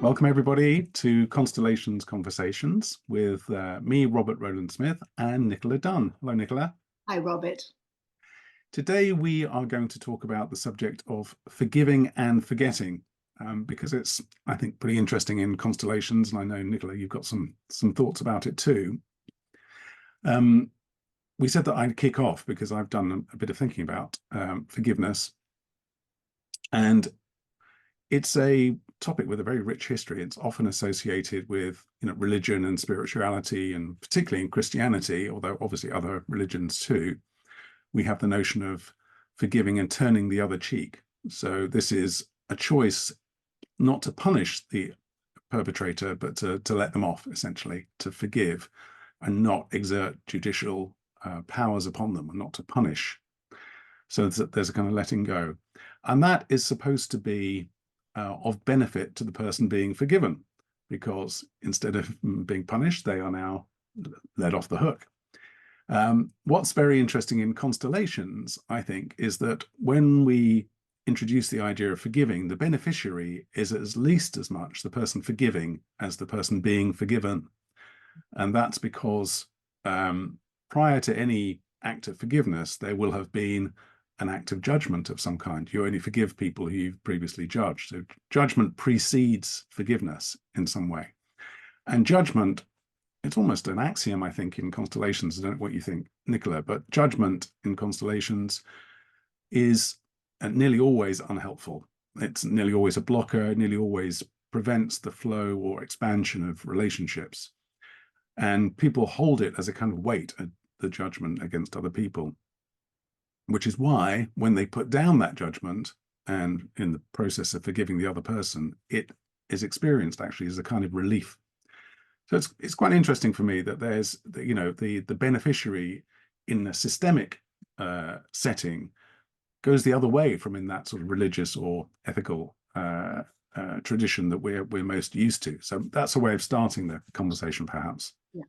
Welcome everybody to Constellations Conversations with me, Robert Rowland Smith, and Nicola Dunn. Hello, Nicola. Hi, Robert. Today we are going to talk about the subject of forgiving and forgetting, because it's, I think, pretty interesting in constellations, and I know, Nicola, you've got some thoughts about it too. We said that I'd kick off because I've done a bit of thinking about forgiveness, and it's a topic with a very rich history. It's often associated with, religion and spirituality, and particularly in Christianity, although obviously other religions too, we have the notion of forgiving and turning the other cheek. So this is a choice not to punish the perpetrator, but to let them off, essentially, to forgive and not exert judicial powers upon them, and not to punish. So there's a kind of letting go. And that is supposed to be of benefit to the person being forgiven, because instead of being punished, they are now let off the hook. What's very interesting in constellations, I think, is that when we introduce the idea of forgiving, the beneficiary is at least as much the person forgiving as the person being forgiven. And that's because prior to any act of forgiveness, there will have been an act of judgment of some kind. You only forgive people who you've previously judged. So judgment precedes forgiveness in some way. And judgment, it's almost an axiom, I think, in constellations. I don't know what you think, Nicola, but judgment in constellations is nearly always unhelpful. It's nearly always a blocker, nearly always prevents the flow or expansion of relationships. And people hold it as a kind of weight, the judgment against other people, which is why when they put down that judgment and in the process of forgiving the other person, it is experienced actually as a kind of relief. So it's quite interesting for me that there's the beneficiary in a systemic setting goes the other way from in that sort of religious or ethical tradition that we're most used to. So that's a way of starting the conversation, perhaps. Yeah.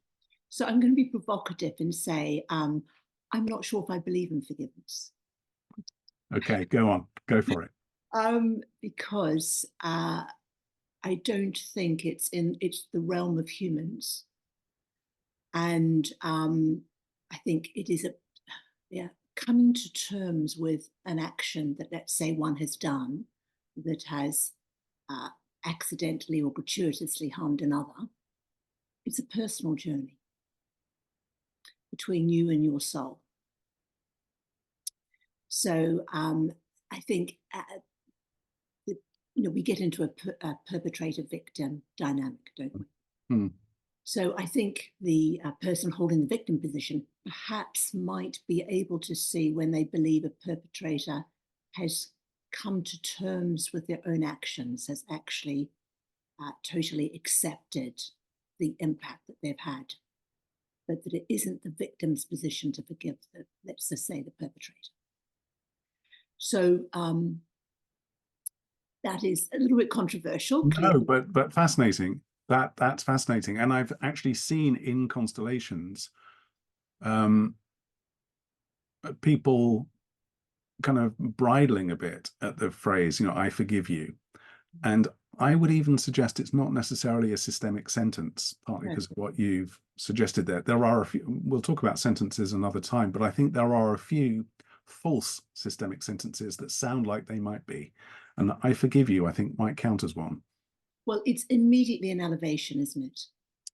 So I'm going to be provocative and say I'm not sure if I believe in forgiveness. Okay, go on, go for it. Because I don't think it's the realm of humans, and I think it is coming to terms with an action that, let's say, one has done that has accidentally or gratuitously harmed another. It's a personal journey between you and your soul. So I think we get into a perpetrator-victim dynamic, don't we? So I think the person holding the victim position perhaps might be able to see when they believe a perpetrator has come to terms with their own actions, has actually totally accepted the impact that they've had, but that it isn't the victim's position to forgive, let's just say, the perpetrator. So that is a little bit controversial. No, but fascinating. That's fascinating. And I've actually seen in constellations people kind of bridling a bit at the phrase, I forgive you. And I would even suggest it's not necessarily a systemic sentence, partly because of what you've suggested there. There are a few, we'll talk about sentences another time, but I think there are a few false systemic sentences that sound like they might be. And I forgive you, I think, might count as one. Well, it's immediately an elevation, isn't it?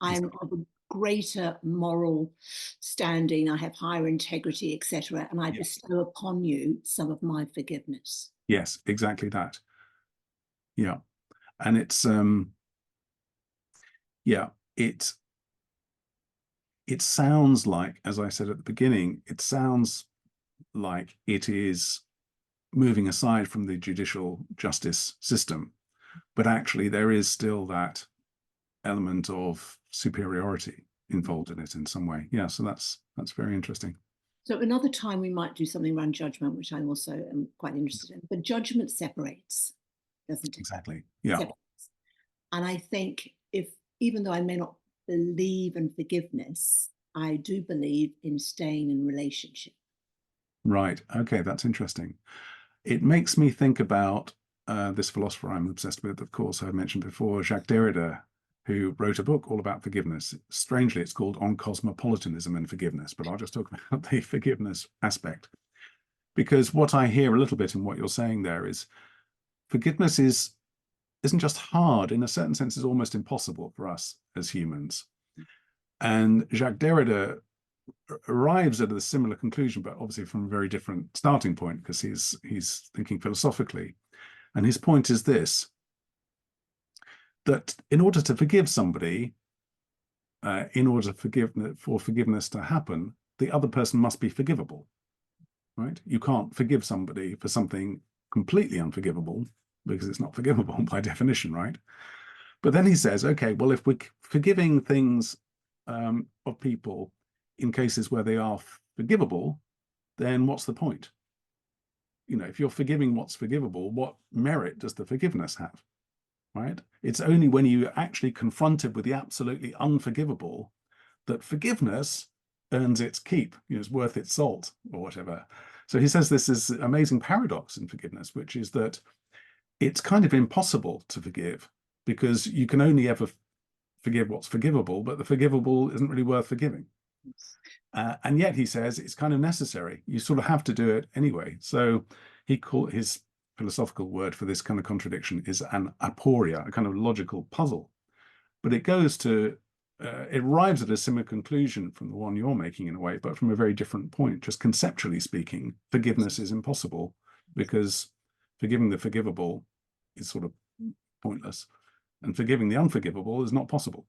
I'm of a greater moral standing, I have higher integrity, etc., and I bestow upon you some of my forgiveness. Yes, exactly that. Yeah. And it's it sounds like, as I said at the beginning, it sounds like it is moving aside from the judicial justice system, but actually there is still that element of superiority involved in it in some way. Yeah, so that's very interesting. So another time we might do something around judgment, which I also am quite interested in. But judgment separates, doesn't it? Exactly. Yeah. Separates. And I think even though I may not believe in forgiveness, I do believe in staying in relationship. Right. Okay, that's interesting. It makes me think about this philosopher I'm obsessed with, of course, I mentioned before, Jacques Derrida, who wrote a book all about forgiveness. Strangely, it's called On Cosmopolitanism and Forgiveness, but I'll just talk about the forgiveness aspect. Because what I hear a little bit in what you're saying there is forgiveness isn't just hard, in a certain sense, is almost impossible for us as humans. And Jacques Derrida arrives at a similar conclusion, but obviously from a very different starting point, because he's thinking philosophically. And his point is this, that in order to forgive somebody, in order for forgiveness to happen, the other person must be forgivable, right? You can't forgive somebody for something completely unforgivable, because it's not forgivable by definition, right? But then he says, okay, well, if we're forgiving things of people in cases where they are forgivable, then what's the point? You know, if you're forgiving what's forgivable, what merit does the forgiveness have, right? It's only when you're actually confronted with the absolutely unforgivable that forgiveness earns its keep, you know, it's worth its salt or whatever. So he says this is an amazing paradox in forgiveness, which is that it's kind of impossible to forgive because you can only ever forgive what's forgivable, but the forgivable isn't really worth forgiving. And yet he says it's kind of necessary. You sort of have to do it anyway. So he called his philosophical word for this kind of contradiction is an aporia, a kind of logical puzzle. But it goes to, it arrives at a similar conclusion from the one you're making in a way, but from a very different point. Just conceptually speaking, forgiveness is impossible because forgiving the forgivable is sort of pointless, and forgiving the unforgivable is not possible.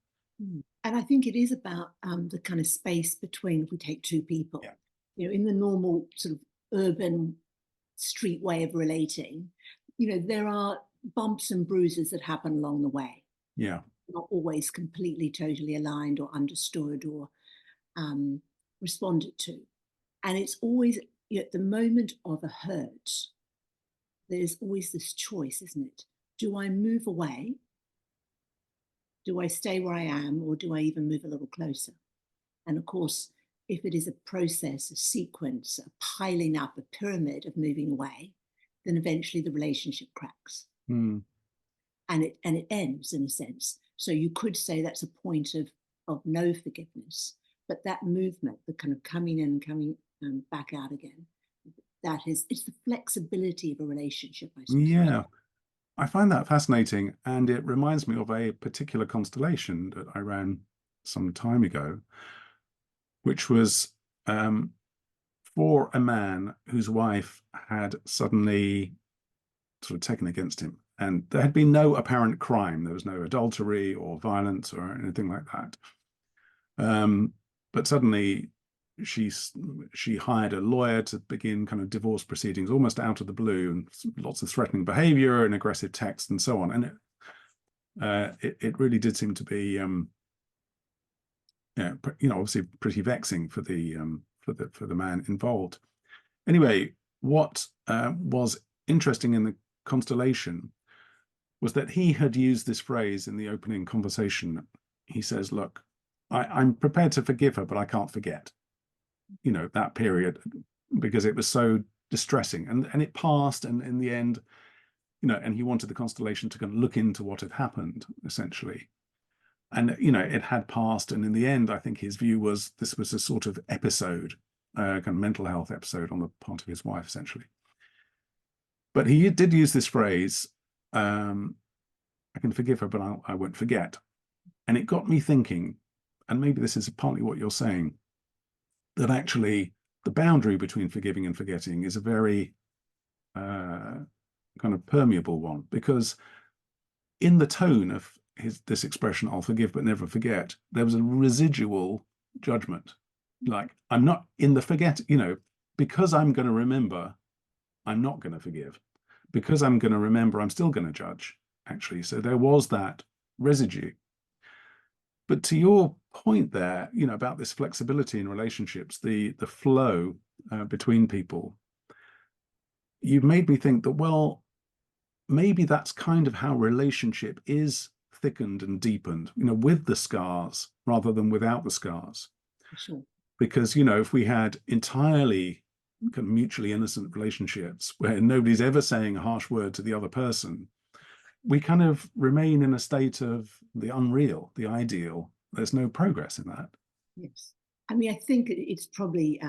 And I think it is about the kind of space between, if we take two people, yeah. You know, in the normal sort of urban street way of relating, you know, there are bumps and bruises that happen along the way. Yeah. Not always completely, totally aligned or understood or responded to. And it's always, you know, at the moment of a hurt, there's always this choice, isn't it? Do I move away? Do I stay where I am, or do I even move a little closer? And of course, if it is a process, a sequence, a piling up, a pyramid of moving away, then eventually the relationship cracks. And it ends in a sense. So you could say that's a point of no forgiveness, but that movement, the kind of coming in and coming back out again, it's the flexibility of a relationship, I suppose. Yeah. I find that fascinating, and it reminds me of a particular constellation that I ran some time ago, which was for a man whose wife had suddenly sort of taken against him, and there had been no apparent crime. There was no adultery or violence or anything like that. But suddenly she hired a lawyer to begin kind of divorce proceedings almost out of the blue, and lots of threatening behavior and aggressive text and so on. And it really did seem to be, yeah, you know, obviously pretty vexing for the man involved. Anyway, what was interesting in the constellation was that he had used this phrase in the opening conversation. He says, look, I'm prepared to forgive her, but I can't forget, you know, that period, because it was so distressing, and it passed, and in the end, you know, and he wanted the constellation to kind of look into what had happened, essentially. And, you know, it had passed, and in the end, I think his view was this was a sort of episode, kind of mental health episode on the part of his wife, essentially. But he did use this phrase, I can forgive her, but I won't forget. And it got me thinking, and maybe this is partly what you're saying, that actually the boundary between forgiving and forgetting is a very kind of permeable one, because in the tone of this expression, I'll forgive but never forget, there was a residual judgment. Like, I'm not in the forget, you know, because I'm going to remember, I'm not going to forgive. Because I'm going to remember, I'm still going to judge, actually. So there was that residue. But to your point there, you know, about this flexibility in relationships, the flow between people, you've made me think that, well, maybe that's kind of how relationship is thickened and deepened, you know, with the scars rather than without the scars. Sure. Because, you know, if we had entirely kind of mutually innocent relationships where nobody's ever saying a harsh word to the other person, we kind of remain in a state of the unreal, the ideal. There's no progress in that. Yes. I mean, I think it's probably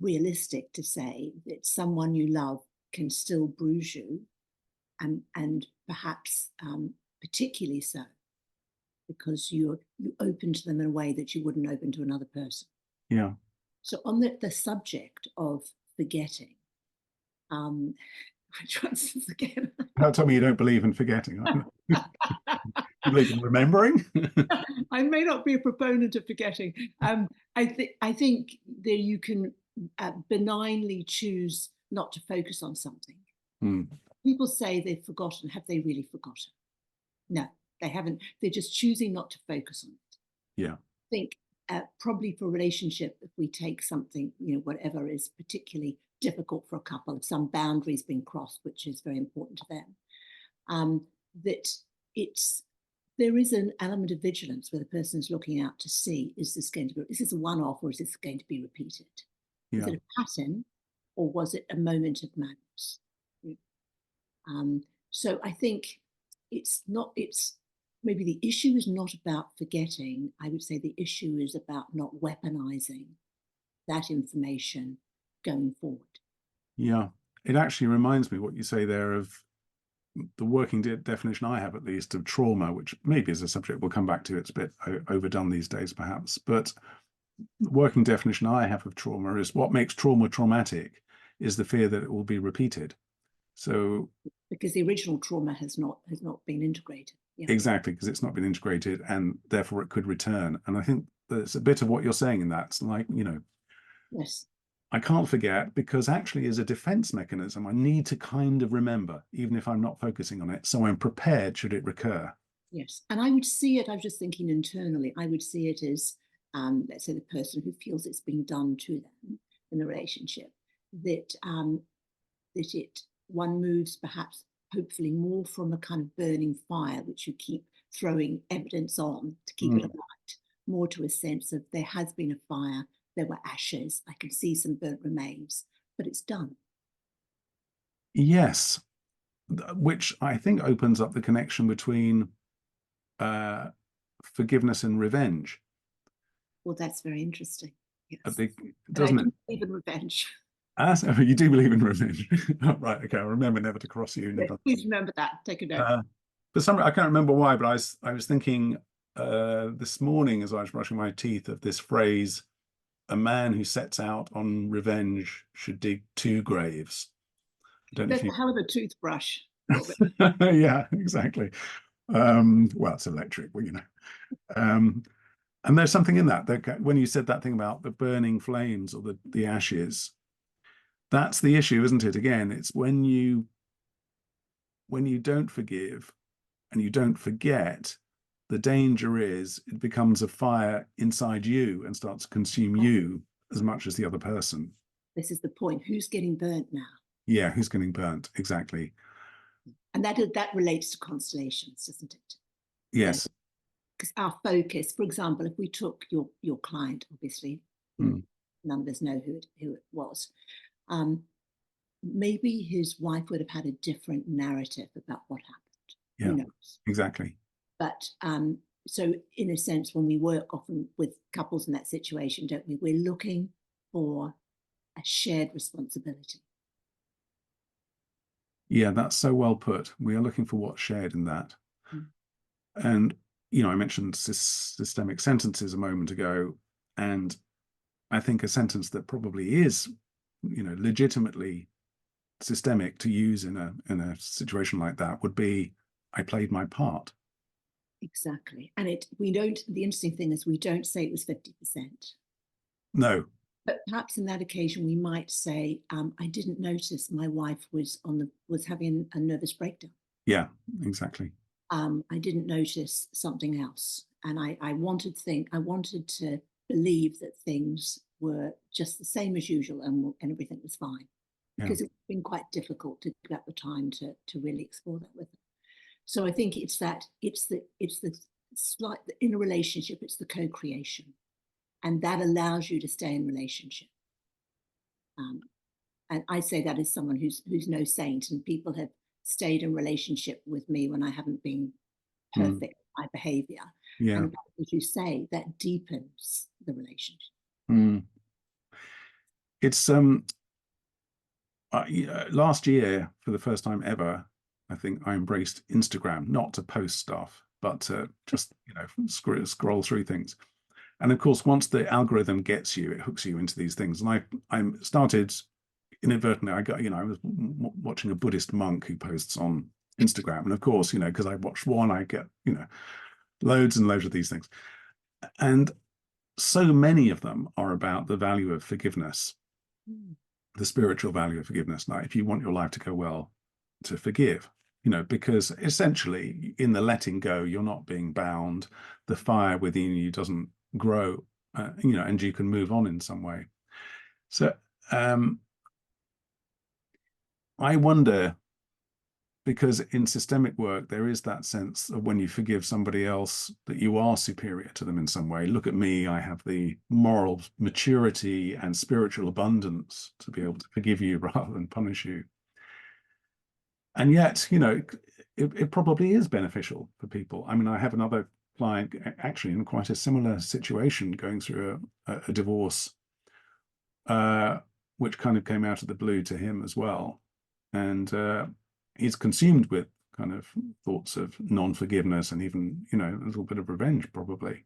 realistic to say that someone you love can still bruise you, and perhaps particularly so because you open to them in a way that you wouldn't open to another person. Yeah. So on the subject of forgetting, which one's again? Don't tell me you don't believe in forgetting. You believe in remembering? I may not be a proponent of forgetting. I think that you can benignly choose not to focus on something. People say they've forgotten. Have they really forgotten? No, they haven't. They're just choosing not to focus on it. Yeah. I think probably for a relationship, if we take something, whatever is particularly difficult for a couple, if some boundaries being crossed, which is very important to them, that there is an element of vigilance where the person is looking out to see, is this a one-off or is this going to be repeated? Yeah. Is it a pattern or was it a moment of madness? So I think maybe the issue is not about forgetting. I would say the issue is about not weaponizing that information going forward. Yeah, it actually reminds me what you say there of the working definition I have, at least, of trauma, which maybe is a subject we'll come back to. It's a bit overdone these days, perhaps. But the working definition I have of trauma is what makes trauma traumatic is the fear that it will be repeated. So because the original trauma has not been integrated. Yeah. Exactly, because it's not been integrated and therefore it could return. And I think there's a bit of what you're saying in that. It's like, yes, I can't forget because actually as a defense mechanism, I need to kind of remember, even if I'm not focusing on it. So I'm prepared should it recur. Yes. And I would see it, I was just thinking internally, I would see it as, let's say the person who feels it's been done to them in the relationship, that one moves perhaps hopefully more from a kind of burning fire, which you keep throwing evidence on to keep it alight, more to a sense of there has been a fire, there were ashes, I can see some burnt remains, but it's done. Yes, which I think opens up the connection between forgiveness and revenge. Well, that's very interesting. Yes. I think, doesn't it? Believe in revenge. You do believe in revenge. Right, okay, I'll remember never to cross you. Yes, please remember that, take a note. For some, I can't remember why, but I was thinking this morning as I was brushing my teeth of this phrase, a man who sets out on revenge should dig 2 graves. I don't know if you... a hell of a toothbrush. Yeah, exactly. Well, it's electric, well, and there's something in that when you said that thing about the burning flames or the ashes, that's the issue, isn't it? Again, it's when you don't forgive and you don't forget, the danger is it becomes a fire inside you and starts to consume you as much as the other person. This is the point. Who's getting burnt now? Yeah, who's getting burnt? Exactly. And that relates to constellations, doesn't it? Yes. Because our focus, for example, if we took your client, obviously, none of us know who it was. Maybe his wife would have had a different narrative about what happened. Yeah, who knows? Exactly. But so in a sense, when we work often with couples in that situation, don't we? We're looking for a shared responsibility. Yeah, that's so well put. We are looking for what's shared in that. And, I mentioned systemic sentences a moment ago, and I think a sentence that probably is, legitimately systemic to use in a situation like that would be, I played my part. Exactly. And the interesting thing is we don't say it was 50%. No. But perhaps in that occasion, we might say, I didn't notice my wife was having a nervous breakdown. Yeah, exactly. I didn't notice something else. And I wanted to believe that things were just the same as usual and everything was fine. Yeah. Because it's been quite difficult to get the time to really explore that with them. So I think it's in a relationship, it's the co-creation. And that allows you to stay in relationship. And I say that as someone who's no saint, and people have stayed in relationship with me when I haven't been perfect in my behavior. Yeah. And as you say, that deepens the relationship. It's last year, for the first time ever, I think I embraced Instagram, not to post stuff, but to just, scroll through things. And of course, once the algorithm gets you, it hooks you into these things. And I started inadvertently. I was watching a Buddhist monk who posts on Instagram, and of course, because I watched one, I get, loads and loads of these things. And so many of them are about the value of forgiveness, the spiritual value of forgiveness. Like, if you want your life to go well, to forgive, because essentially in the letting go, you're not being bound. The fire within you doesn't grow, and you can move on in some way. So I wonder, because in systemic work, there is that sense of when you forgive somebody else that you are superior to them in some way. Look at me, I have the moral maturity and spiritual abundance to be able to forgive you rather than punish you. And yet, it probably is beneficial for people. I mean, I have another client actually in quite a similar situation, going through a divorce, which kind of came out of the blue to him as well. And he's consumed with kind of thoughts of non-forgiveness and even, a little bit of revenge, probably.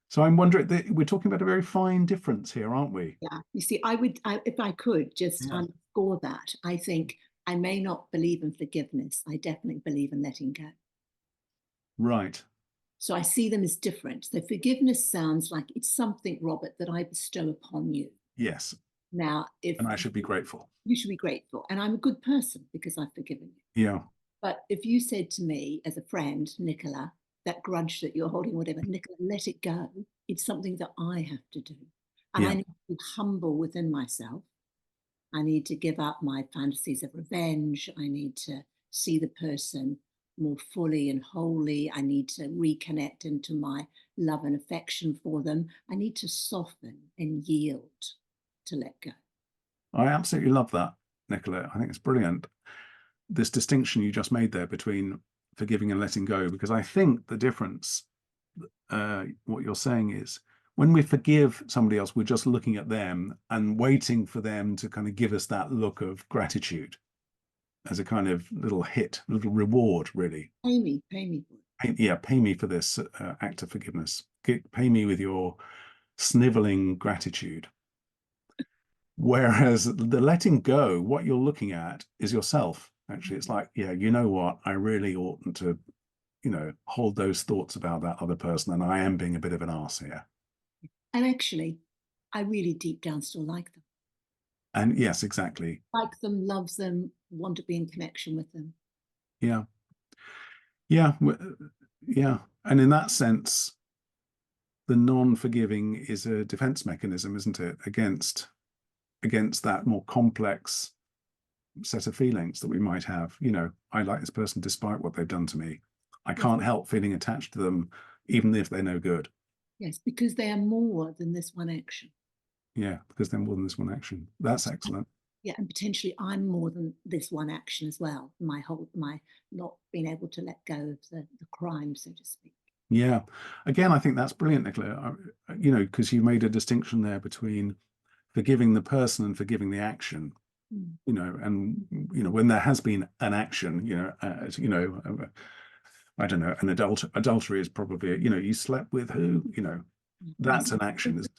So I'm wondering, we're talking about a very fine difference here, aren't we? Yeah. You see, if I could just underscore that, I think I may not believe in forgiveness. I definitely believe in letting go. Right. So I see them as different. So forgiveness sounds like it's something, Robert, that I bestow upon you. Yes. Now, and I should be grateful. You should be grateful. And I'm a good person because I've forgiven you. Yeah. But if you said to me as a friend, Nicola, that grudge that you're holding, whatever, Nicola, let it go. It's something that I have to do. And I need to be humble within myself. I need to give up my fantasies of revenge. I need to see the person more fully and wholly. I need to reconnect into my love and affection for them. I need to soften and yield to let go. I absolutely love that, Nicola. I think it's brilliant, this distinction you just made there between forgiving and letting go, because I think the difference, what you're saying is, when we forgive somebody else, we're just looking at them and waiting for them to kind of give us that look of gratitude as a kind of little reward, really. Pay me. Pay me for this act of forgiveness. Pay me with your sniveling gratitude. Whereas the letting go, what you're looking at is yourself. Actually, it's like, you know what? I really oughtn't to, hold those thoughts about that other person, and I am being a bit of an arse here. And actually, I really deep down still like them. And yes, exactly. Like them, love them, want to be in connection with them. Yeah. Yeah. Yeah. And in that sense, the non-forgiving is a defense mechanism, isn't it? Against that more complex set of feelings that we might have. I like this person despite what they've done to me. I can't help feeling attached to them, even if they're no good. Yes, because they are more than this one action. Yeah, because they're more than this one action. That's excellent. Yeah, and potentially I'm more than this one action as well. My not being able to let go of the crime, so to speak. Yeah. Again, I think that's brilliant, Nicola. Because you made a distinction there between forgiving the person and forgiving the action. And when there has been an action, I don't know, an adultery is probably, you slept with who, that's an action, isn't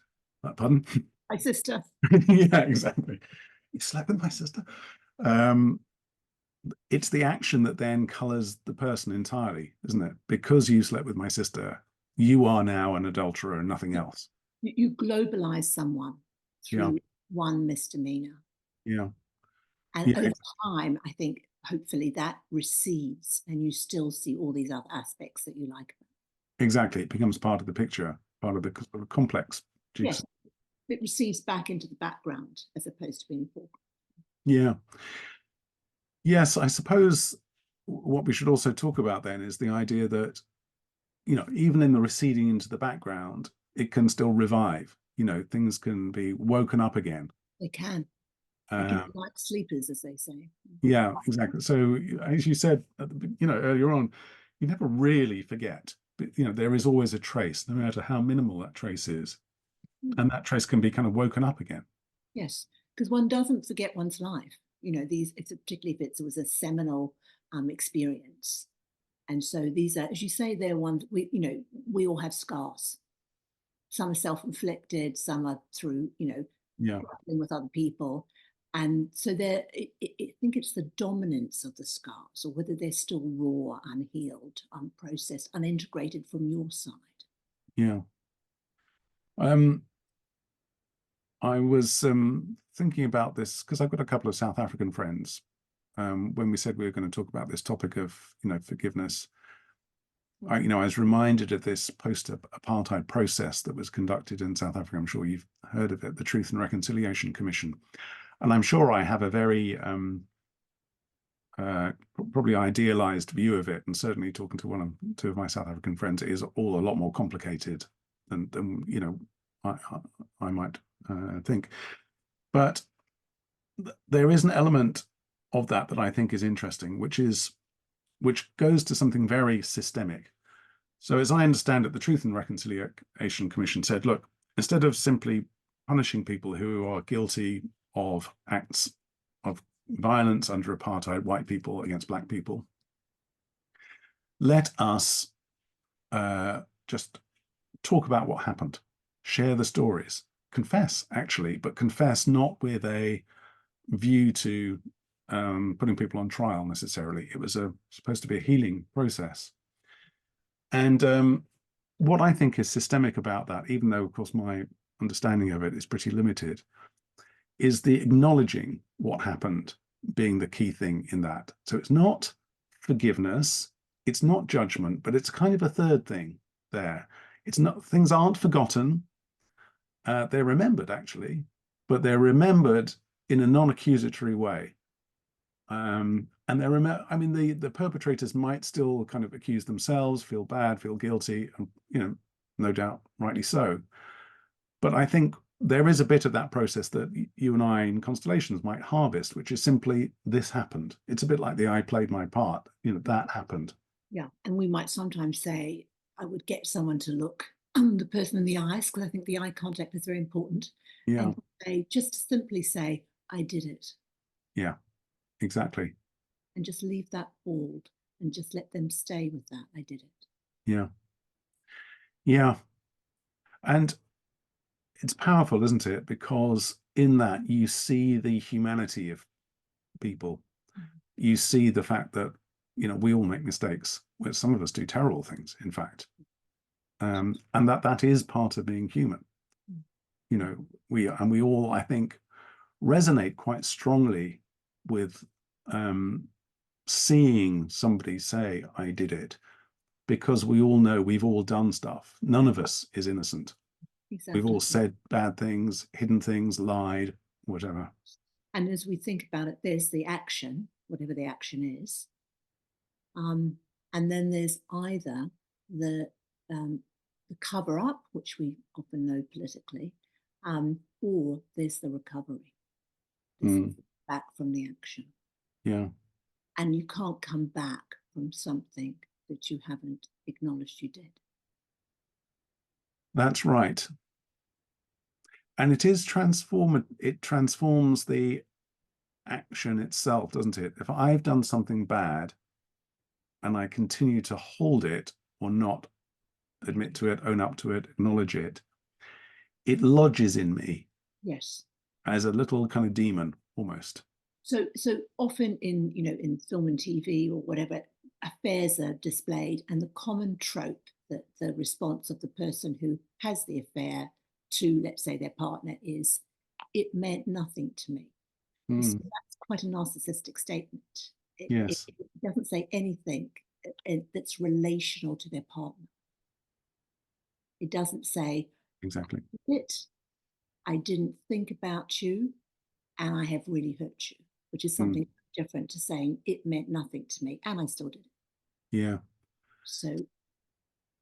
it? Pardon? My sister. Yeah, exactly. You slept with my sister. It's the action that then colors the person entirely, isn't it? Because you slept with my sister, you are now an adulterer and nothing else. You globalize someone through one misdemeanor. Yeah. And over time, I think hopefully that recedes and you still see all these other aspects that you like. Exactly. It becomes part of the picture, part of the sort of complex jigsaw. Yes. It recedes back into the background as opposed to being foreground. Yeah. Yes, I suppose what we should also talk about then is the idea that, even in the receding into the background, it can still revive. Things can be woken up again. They can. Like sleepers, as they say. Yeah, exactly. So as you said, earlier on, you never really forget. But, there is always a trace, no matter how minimal that trace is. And that trace can be kind of woken up again. Yes, because one doesn't forget one's life. Particularly if it was a seminal experience. And so these are, as you say, they're ones we all have scars. Some are self-inflicted, some are through, working with other people. And so I think it's the dominance of the scars, or whether they're still raw, unhealed, unprocessed, unintegrated from your side. Yeah. I was thinking about this because I've got a couple of South African friends. When we said we were going to talk about this topic of, forgiveness, I was reminded of this post-apartheid process that was conducted in South Africa. I'm sure you've heard of it, the Truth and Reconciliation Commission. And I'm sure I have a very probably idealized view of it. And certainly talking to two of my South African friends, it is all a lot more complicated than I might think. But there is an element of that I think is interesting, which goes to something very systemic. So as I understand it, the Truth and Reconciliation Commission said, look, instead of simply punishing people who are guilty of acts of violence under apartheid, white people against black people, let us just talk about what happened, share the stories, confess, actually, but confess not with a view to putting people on trial necessarily. It was supposed to be a healing process. And what I think is systemic about that, even though, of course, my understanding of it is pretty limited, is the acknowledging what happened being the key thing in that. So it's not forgiveness, it's not judgment, but it's kind of a third thing there. It's not, things aren't forgotten. They're remembered, actually, but they're remembered in a non-accusatory way. And the perpetrators might still kind of accuse themselves, feel bad, feel guilty, and, no doubt rightly so. But I think there is a bit of that process that you and I in Constellations might harvest, which is simply, this happened. It's a bit like the I played my part, that happened. Yeah, and we might sometimes say, I would get someone to look the person in the eyes, because I think the eye contact is very important. Yeah. And they just simply say, I did it. Yeah, exactly. And just leave that bald and just let them stay with that. I did it. Yeah. Yeah. And it's powerful, isn't it? Because in that you see the humanity of people. You see the fact that, we all make mistakes, where some of us do terrible things, in fact. And that is part of being human. We all, I think, resonate quite strongly with seeing somebody say, I did it, because we all know we've all done stuff. None of us is innocent. Exactly. We've all said bad things, hidden things, lied, whatever. And as we think about it, there's the action, whatever the action is. And then there's either the cover up, which we often know politically, or there's the recovery. Back from the action. Yeah. And you can't come back from something that you haven't acknowledged you did. That's right. And it is it transforms the action itself, doesn't it? If I've done something bad and I continue to hold it or not admit to it, own up to it, acknowledge it, it lodges in me. Yes. As a little kind of demon, almost. So often in film and TV or whatever, affairs are displayed, and the common trope that the response of the person who has the affair to, let's say, their partner is, it meant nothing to me. So that's quite a narcissistic statement. Yes. It doesn't say anything that's relational to their partner. It doesn't say, exactly, I didn't think about you and I have really hurt you, which is something different to saying it meant nothing to me and I still did it. Yeah. So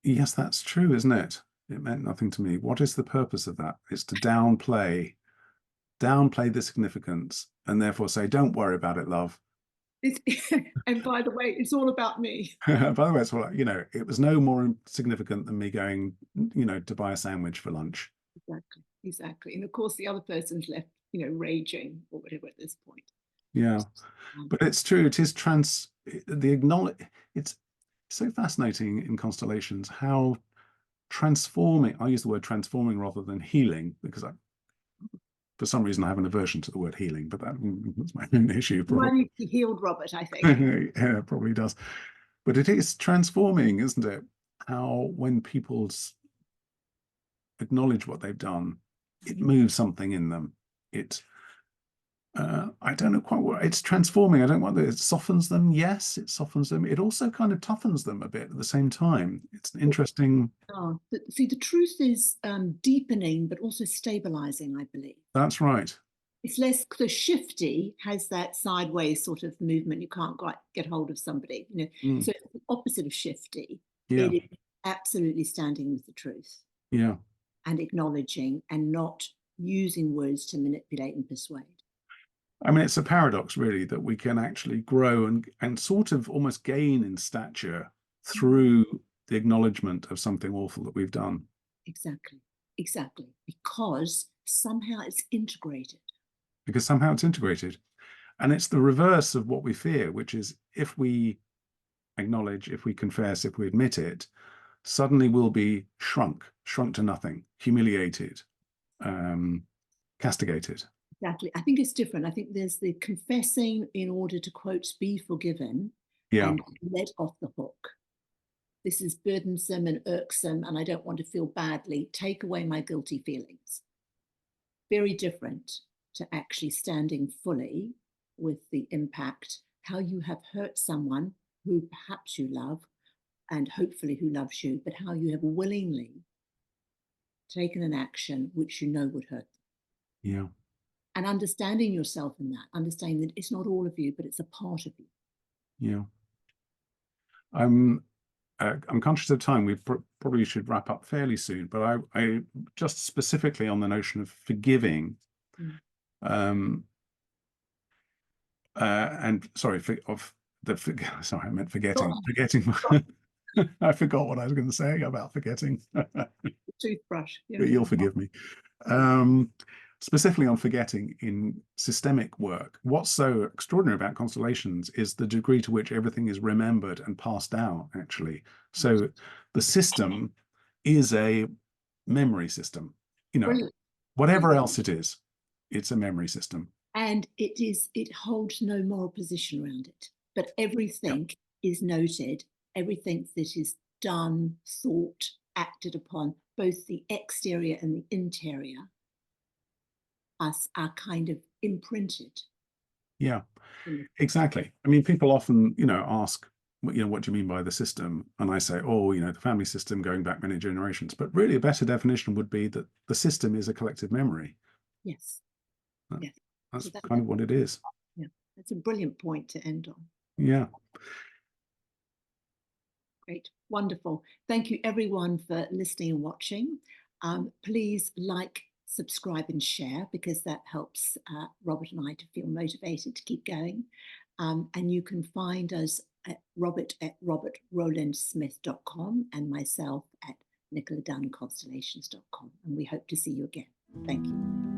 yes, that's true, isn't it? It meant nothing to me. What is the purpose of that? It's to downplay downplay the significance and therefore say, don't worry about it, love. And by the way, it's all about me. By the way, it's all, you know, it was no more significant than me going, you know, to buy a sandwich for lunch. Exactly. And of course, the other person's left, you know, raging or whatever at this point. Yeah, but it's true. It is it's so fascinating in constellations how transforming, I use the word transforming rather than healing, because for some reason I have an aversion to the word healing, but that's my own issue. Well, you healed Robert, I think. Yeah, it probably does. But it is transforming, isn't it? How when people acknowledge what they've done, it moves something in them. I don't know quite what it's transforming. I don't want that. It softens them. Yes, it softens them. It also kind of toughens them a bit at the same time. It's an interesting. See, the truth is deepening, but also stabilizing, I believe. That's right. It's less, the shifty has that sideways sort of movement. You can't quite get hold of somebody, you know. So it's the opposite of shifty. Yeah. It is absolutely standing with the truth. Yeah. And acknowledging and not using words to manipulate and persuade. I mean, it's a paradox, really, that we can actually grow and sort of almost gain in stature through the acknowledgement of something awful that we've done. Exactly. Because somehow it's integrated. And it's the reverse of what we fear, which is if we acknowledge, if we confess, if we admit it, suddenly we'll be shrunk to nothing, humiliated, castigated. Exactly. I think it's different. I think there's the confessing in order to, quote, be forgiven and let off the hook. This is burdensome and irksome, and I don't want to feel badly. Take away my guilty feelings. Very different to actually standing fully with the impact, how you have hurt someone who perhaps you love and hopefully who loves you, but how you have willingly taken an action which you know would hurt them. Yeah. And understanding yourself in that, understanding that it's not all of you, but it's a part of you. Yeah. I'm conscious of time. We probably should wrap up fairly soon, but I just specifically on the notion of forgiving, and sorry, sorry, I meant forgetting. I forgot what I was going to say about forgetting. Toothbrush. Yeah. You'll forgive me. Specifically on forgetting in systemic work, what's so extraordinary about constellations is the degree to which everything is remembered and passed down, actually. So the system is a memory system, you know. Brilliant. Whatever else it is, it's a memory system. And it holds no moral position around it, but everything is noted, everything that is done, thought, acted upon, both the exterior and the interior, are kind of imprinted. Yeah, exactly. I mean, people often, you know, ask, you know, what do you mean by the system? And I say, oh, you know, the family system going back many generations. But really a better definition would be that the system is a collective memory. Yes. That's kind of what it is. Yeah, that's a brilliant point to end on. Yeah. Great. Wonderful. Thank you everyone for listening and watching. Please like, subscribe and share, because that helps Robert and I to feel motivated to keep going. And you can find us at robertrowlandsmith.com and myself at nicoladownconstellations.com. And we hope to see you again. Thank you.